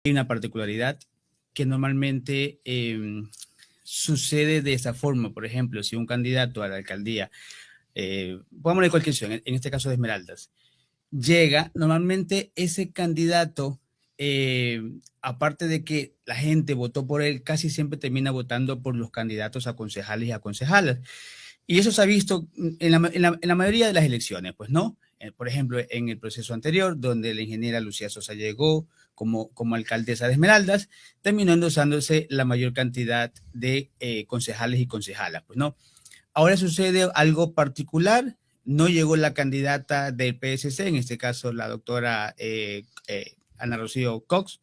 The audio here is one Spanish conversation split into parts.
Hay una particularidad que normalmente sucede de esa forma. Por ejemplo, si un candidato a la alcaldía, pongámosle cualquier ciudad, en este caso de Esmeraldas, llega, normalmente ese candidato, aparte de que la gente votó por él, casi siempre termina votando por los candidatos a concejales y a concejalas. Y eso se ha visto en la mayoría de las elecciones, pues, ¿no? Por ejemplo, en el proceso anterior, donde la ingeniera Lucía Sosa llegó como alcaldesa de Esmeraldas, terminó endosándose la mayor cantidad de concejales y concejalas, pues, ¿no? Ahora sucede algo particular, no llegó la candidata del PSC, en este caso la doctora Ana Rocío Cox,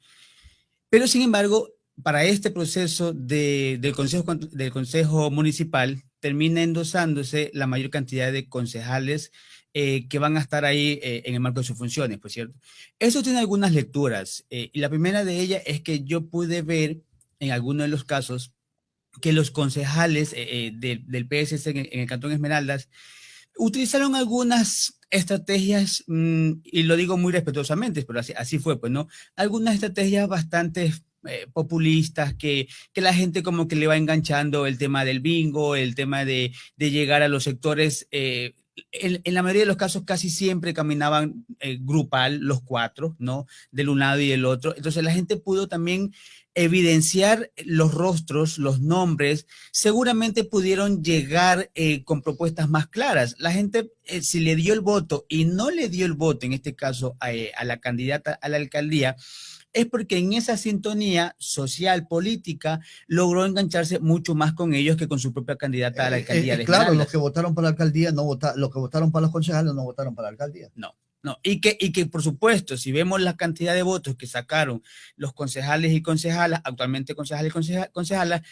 pero sin embargo, para este proceso del Consejo Municipal, termina endosándose la mayor cantidad de concejales que van a estar ahí en el marco de sus funciones, por cierto. Eso tiene algunas lecturas, y la primera de ellas es que yo pude ver en algunos de los casos que los concejales del PSC en el Cantón Esmeraldas utilizaron algunas estrategias, y lo digo muy respetuosamente, pero así fue, pues, ¿no? Algunas estrategias bastante populistas que la gente como que le va enganchando el tema del bingo, el tema de llegar a los sectores. En la mayoría de los casos casi siempre caminaban grupal los cuatro, ¿no? Del un lado y del otro. Entonces la gente pudo también evidenciar los rostros, los nombres, seguramente pudieron llegar con propuestas más claras. La gente, si le dio el voto y no le dio el voto, en este caso a la candidata a la alcaldía, es porque en esa sintonía social, política, logró engancharse mucho más con ellos que con su propia candidata a la alcaldía de Claro, Esmeraldas. los que votaron para la alcaldía, los que votaron para los concejales no votaron para la alcaldía. No. No, y que por supuesto, si vemos la cantidad de votos que sacaron los concejales y concejalas, actualmente concejales y concejalas,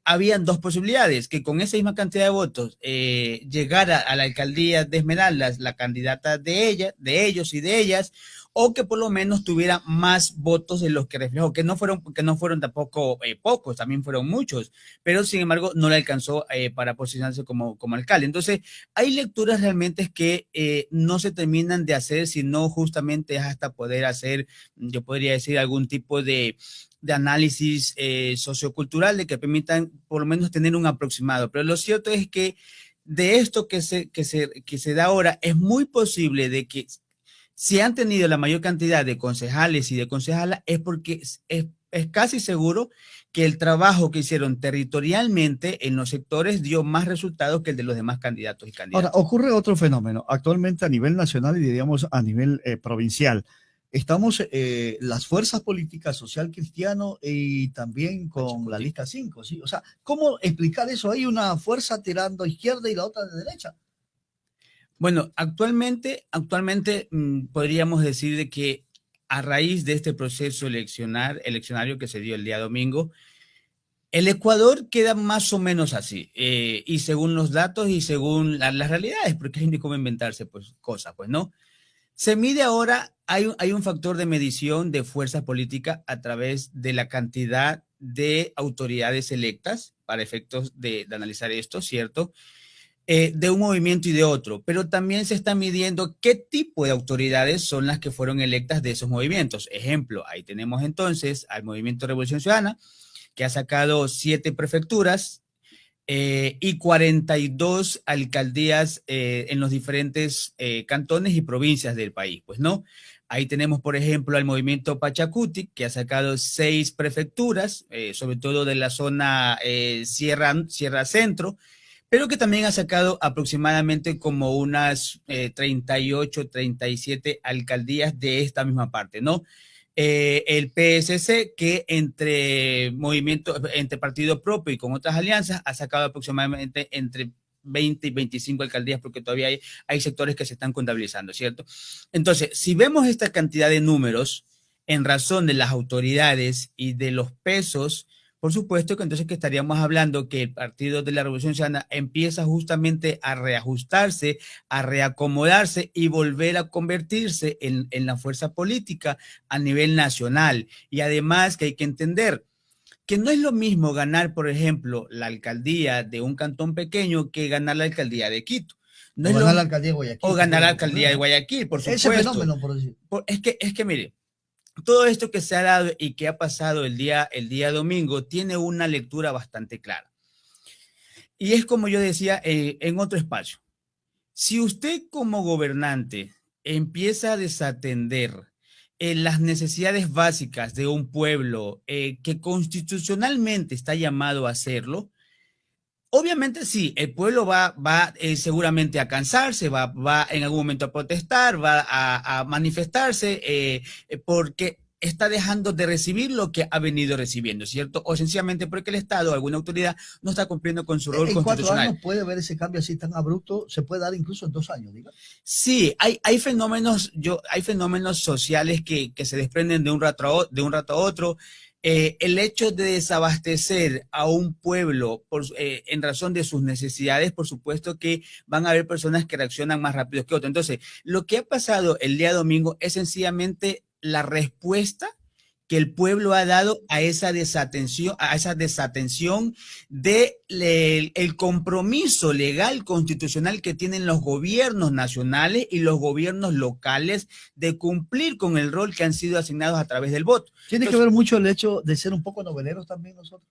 habían dos posibilidades, que con esa misma cantidad de votos llegara a la alcaldía de Esmeraldas la candidata de ellos y de ellas, o que por lo menos tuviera más votos de los que reflejó, que no fueron tampoco pocos, también fueron muchos, pero sin embargo no le alcanzó para posicionarse como alcalde. Entonces, hay lecturas realmente que no se terminan de hacer, sino justamente hasta poder hacer, yo podría decir, algún tipo de análisis sociocultural de que permitan por lo menos tener un aproximado. Pero lo cierto es que de esto que se da ahora, es muy posible de que si han tenido la mayor cantidad de concejales y de concejalas, es porque es casi seguro que el trabajo que hicieron territorialmente en los sectores dio más resultados que el de los demás candidatos y candidatas. Ahora, ocurre otro fenómeno. Actualmente a nivel nacional y diríamos a nivel provincial, estamos las fuerzas políticas social cristiano y también con la lista 5, ¿sí? O sea, ¿cómo explicar eso? Hay una fuerza tirando a izquierda y la otra de derecha. Bueno, actualmente podríamos decir de que a raíz de este proceso eleccionario que se dio el día domingo, el Ecuador queda más o menos así, y según los datos y según las realidades, porque hay ni cómo inventarse pues, cosas, pues, ¿no? Se mide ahora, hay un factor de medición de fuerza política a través de la cantidad de autoridades electas para efectos de analizar esto, ¿cierto? De un movimiento y de otro, pero también se está midiendo qué tipo de autoridades son las que fueron electas de esos movimientos. Ejemplo, ahí tenemos entonces al Movimiento Revolución Ciudadana, que ha sacado 7 prefecturas y 42 alcaldías en los diferentes cantones y provincias del país, pues, ¿no? Ahí tenemos, por ejemplo, al movimiento Pachacuti, que ha sacado 6 prefecturas, sobre todo de la zona Sierra Centro, pero que también ha sacado aproximadamente como unas 38, 37 alcaldías de esta misma parte, ¿no? El PSC, que entre partido propio y con otras alianzas, ha sacado aproximadamente entre 20 y 25 alcaldías, porque todavía hay sectores que se están contabilizando, ¿cierto? Entonces, si vemos esta cantidad de números en razón de las autoridades y de los pesos, por supuesto que entonces que estaríamos hablando que el Partido de la Revolución Ciudadana empieza justamente a reajustarse, a reacomodarse y volver a convertirse en la fuerza política a nivel nacional. Y además que hay que entender que no es lo mismo ganar, por ejemplo, la alcaldía de un cantón pequeño que ganar la alcaldía de Quito. No o ganar la alcaldía de Guayaquil. O ganar la alcaldía de Guayaquil, por supuesto. Ese fenómeno, por decir. Es que mire, todo esto que se ha dado y que ha pasado el día domingo tiene una lectura bastante clara. Y es como yo decía en otro espacio. Si usted como gobernante empieza a desatender las necesidades básicas de un pueblo que constitucionalmente está llamado a hacerlo, obviamente sí, el pueblo va seguramente a cansarse, va en algún momento a protestar, va a manifestarse porque está dejando de recibir lo que ha venido recibiendo, ¿cierto? O sencillamente porque el Estado, alguna autoridad, no está cumpliendo con su rol En 4 años constitucional. puede ver ese cambio así tan abrupto, se puede dar incluso en 2 años, diga. Sí, hay fenómenos sociales que se desprenden de un rato a otro. El hecho de desabastecer a un pueblo en razón de sus necesidades, por supuesto que van a haber personas que reaccionan más rápido que otros. Entonces, lo que ha pasado el día domingo es sencillamente la respuesta que el pueblo ha dado a esa desatención de el compromiso legal constitucional que tienen los gobiernos nacionales y los gobiernos locales de cumplir con el rol que han sido asignados a través del voto. Tiene que Entonces, ver mucho el hecho de ser un poco noveleros también nosotros,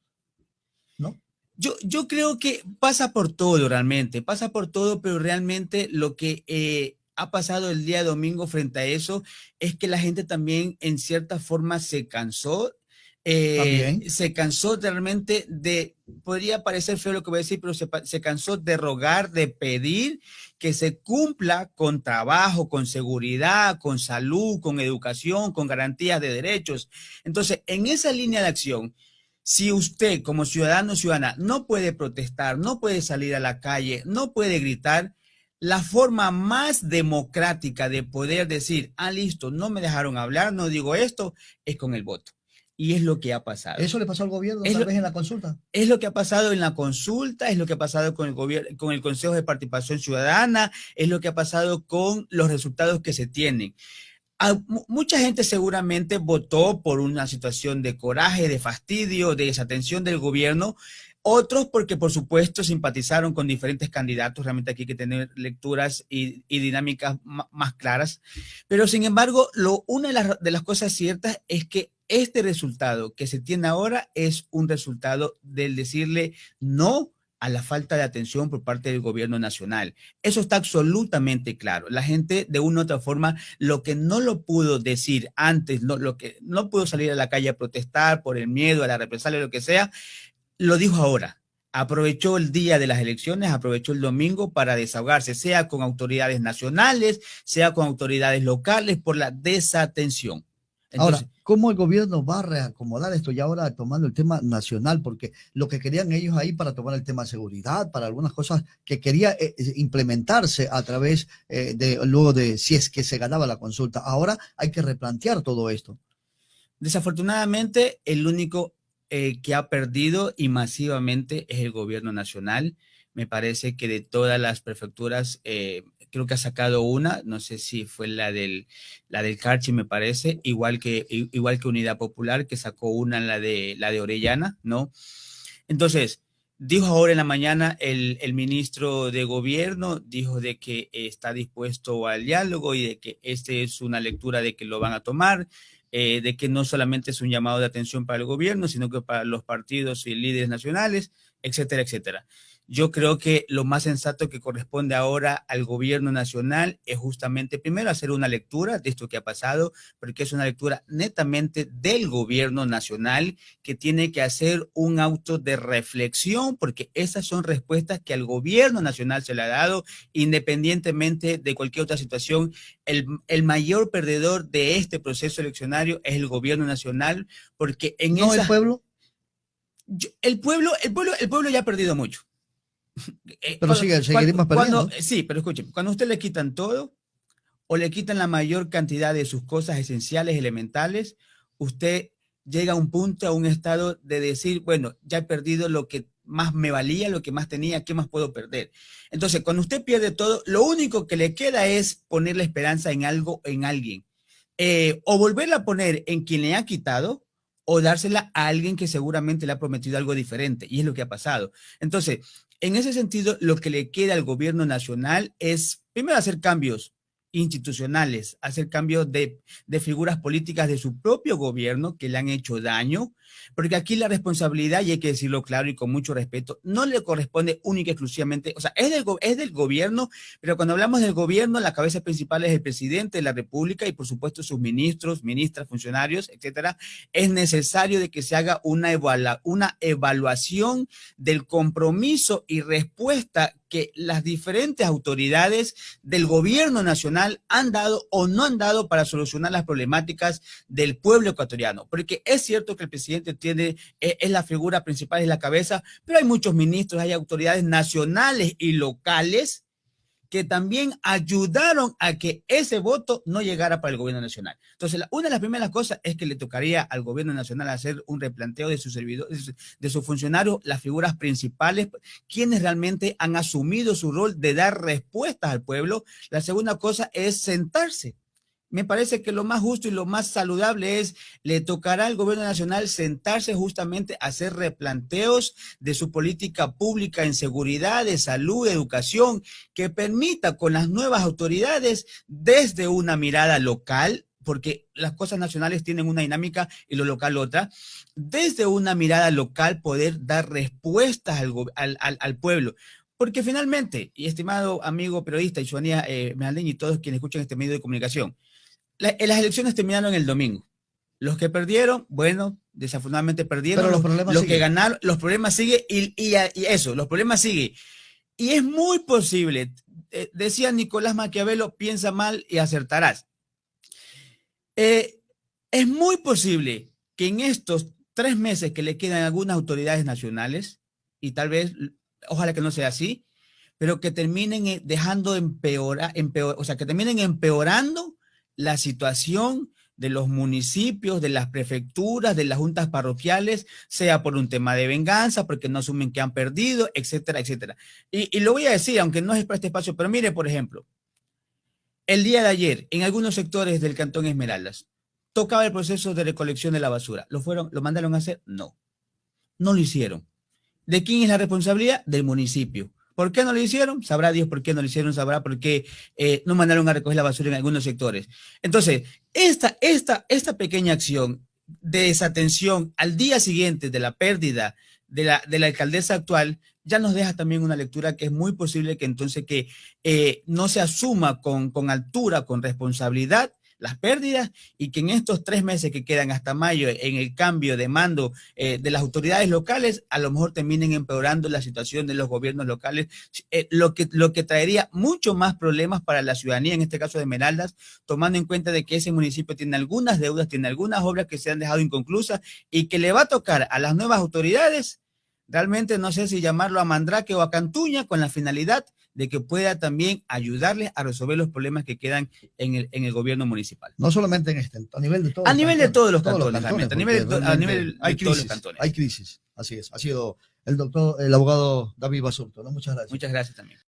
¿no? yo creo que pasa por todo realmente, pasa por todo, pero realmente lo que ha pasado el día domingo frente a eso es que la gente también en cierta forma También. se cansó realmente de, podría parecer feo lo que voy a decir, pero se cansó de rogar, de pedir que se cumpla con trabajo, con seguridad, con salud, con educación, con garantías de derechos. Entonces, en esa línea de acción, si usted como ciudadano o ciudadana no puede protestar, no puede salir a la calle, no puede gritar, la forma más democrática de poder decir, ah, listo, no me dejaron hablar, no digo esto, es con el voto. Y es lo que ha pasado. Eso le pasó al gobierno Es tal lo, vez en la consulta. es lo que ha pasado en la consulta, es lo que ha pasado con el gobierno, con el Consejo de Participación Ciudadana, es lo que ha pasado con los resultados que se tienen. Mucha gente seguramente votó por una situación de coraje, de fastidio, de desatención del gobierno. Otros porque, por supuesto, simpatizaron con diferentes candidatos. Realmente aquí hay que tener lecturas y dinámicas más claras. Pero, sin embargo, una de las cosas ciertas es que este resultado que se tiene ahora es un resultado del decirle no a la falta de atención por parte del gobierno nacional. Eso está absolutamente claro. La gente, de una u otra forma, lo que no lo pudo decir antes, lo que no pudo salir a la calle a protestar por el miedo a la represalia, lo que sea, lo dijo ahora. Aprovechó el día de las elecciones, aprovechó el domingo para desahogarse, sea con autoridades nacionales, sea con autoridades locales, por la desatención. Ahora, Entonces, ¿cómo el gobierno va a reacomodar esto ya ahora tomando el tema nacional? Porque lo que querían ellos ahí para tomar el tema de seguridad, para algunas cosas que quería implementarse a través luego de si es que se ganaba la consulta. Ahora hay que replantear todo esto. desafortunadamente, el único que ha perdido y masivamente es el gobierno nacional. Me parece que de todas las prefecturas, creo que ha sacado una, no sé si fue la del Carchi, me parece, igual que Unidad Popular, que sacó una, la de Orellana, ¿no? Entonces, dijo ahora en la mañana el ministro de Gobierno, dijo de que está dispuesto al diálogo y de que esta es una lectura de que lo van a tomar, de que no solamente es un llamado de atención para el gobierno, sino que para los partidos y líderes nacionales, etcétera, etcétera. Yo creo que lo más sensato que corresponde ahora al gobierno nacional es justamente primero hacer una lectura de esto que ha pasado, porque es una lectura netamente del gobierno nacional que tiene que hacer un auto de reflexión, porque esas son respuestas que al gobierno nacional se le ha dado, independientemente de cualquier otra situación. El mayor perdedor de este proceso eleccionario es el gobierno nacional, porque en ¿No el esa... pueblo? El pueblo ya ha perdido mucho. Pero seguiremos perdiendo. Sí, pero escuchen, cuando a usted le quitan todo o le quitan la mayor cantidad de sus cosas esenciales, elementales, usted llega a un punto, a un estado de decir, bueno, ya he perdido lo que más me valía, lo que más tenía, ¿qué más puedo perder? Entonces, cuando usted pierde todo, lo único que le queda es poner la esperanza en algo, en alguien. O volverla a poner en quien le ha quitado o dársela a alguien que seguramente le ha prometido algo diferente. Y es lo que ha pasado. Entonces, en ese sentido, lo que le queda al gobierno nacional es, primero, hacer cambios institucionales, hacer cambios de figuras políticas de su propio gobierno que le han hecho daño, porque aquí la responsabilidad, y hay que decirlo claro y con mucho respeto, no le corresponde única y exclusivamente, o sea, es del gobierno, pero cuando hablamos del gobierno, la cabeza principal es el presidente de la República y por supuesto sus ministros, ministras, funcionarios, etcétera. Es necesario de que se haga una evaluación del compromiso y respuesta que las diferentes autoridades del gobierno nacional han dado o no han dado para solucionar las problemáticas del pueblo ecuatoriano. Porque es cierto que el presidente es la figura principal, es la cabeza, pero hay muchos ministros, hay autoridades nacionales y locales que también ayudaron a que ese voto no llegara para el gobierno nacional. Entonces, una de las primeras cosas es que le tocaría al gobierno nacional hacer un replanteo de sus servidores, de sus funcionarios, las figuras principales, quienes realmente han asumido su rol de dar respuestas al pueblo. La segunda cosa es sentarse. Me parece que lo más justo y lo más saludable es, le tocará al gobierno nacional sentarse justamente a hacer replanteos de su política pública en seguridad, de salud, de educación, que permita con las nuevas autoridades desde una mirada local, porque las cosas nacionales tienen una dinámica y lo local otra, desde una mirada local poder dar respuestas al pueblo. Porque finalmente, y estimado amigo periodista y ciudadanía Mealdeña y todos quienes escuchan este medio de comunicación, las elecciones terminaron el domingo. Los que perdieron, bueno, desafortunadamente perdieron. Pero los problemas los siguen. que ganaron, los problemas siguen y eso, los problemas siguen. Y es muy posible, decía Nicolás Maquiavelo, piensa mal y acertarás. Es muy posible que en estos 3 meses que le quedan a algunas autoridades nacionales, y tal vez, ojalá que no sea así, pero que terminen dejando o sea, que terminen empeorando la situación de los municipios, de las prefecturas, de las juntas parroquiales, sea por un tema de venganza, porque no asumen que han perdido, etcétera, etcétera. Y lo voy a decir, aunque no es para este espacio, pero mire, por ejemplo, el día de ayer, en algunos sectores del Cantón Esmeraldas, tocaba el proceso de recolección de la basura. ¿Lo mandaron a hacer? No, no lo hicieron. ¿De quién es la responsabilidad? Del municipio. ¿Por qué no lo hicieron? Sabrá Dios por qué no lo hicieron, sabrá por qué no mandaron a recoger la basura en algunos sectores. Entonces, esta pequeña acción de desatención al día siguiente de la pérdida de la alcaldesa actual ya nos deja también una lectura que es muy posible que entonces no se asuma con altura, con responsabilidad las pérdidas y que en estos 3 meses que quedan hasta mayo en el cambio de mando de las autoridades locales, a lo mejor terminen empeorando la situación de los gobiernos locales, lo que traería mucho más problemas para la ciudadanía, en este caso de Esmeraldas, tomando en cuenta de que ese municipio tiene algunas deudas, tiene algunas obras que se han dejado inconclusas y que le va a tocar a las nuevas autoridades, realmente no sé si llamarlo a Mandrake o a Cantuña, con la finalidad de que pueda también ayudarles a resolver los problemas que quedan en el gobierno municipal. No solamente en este, a nivel de todos. A nivel de todos los cantones, realmente, a nivel de todos los cantones. Hay crisis, así es. Ha sido el abogado David Basurto, ¿no? Muchas gracias. Muchas gracias también.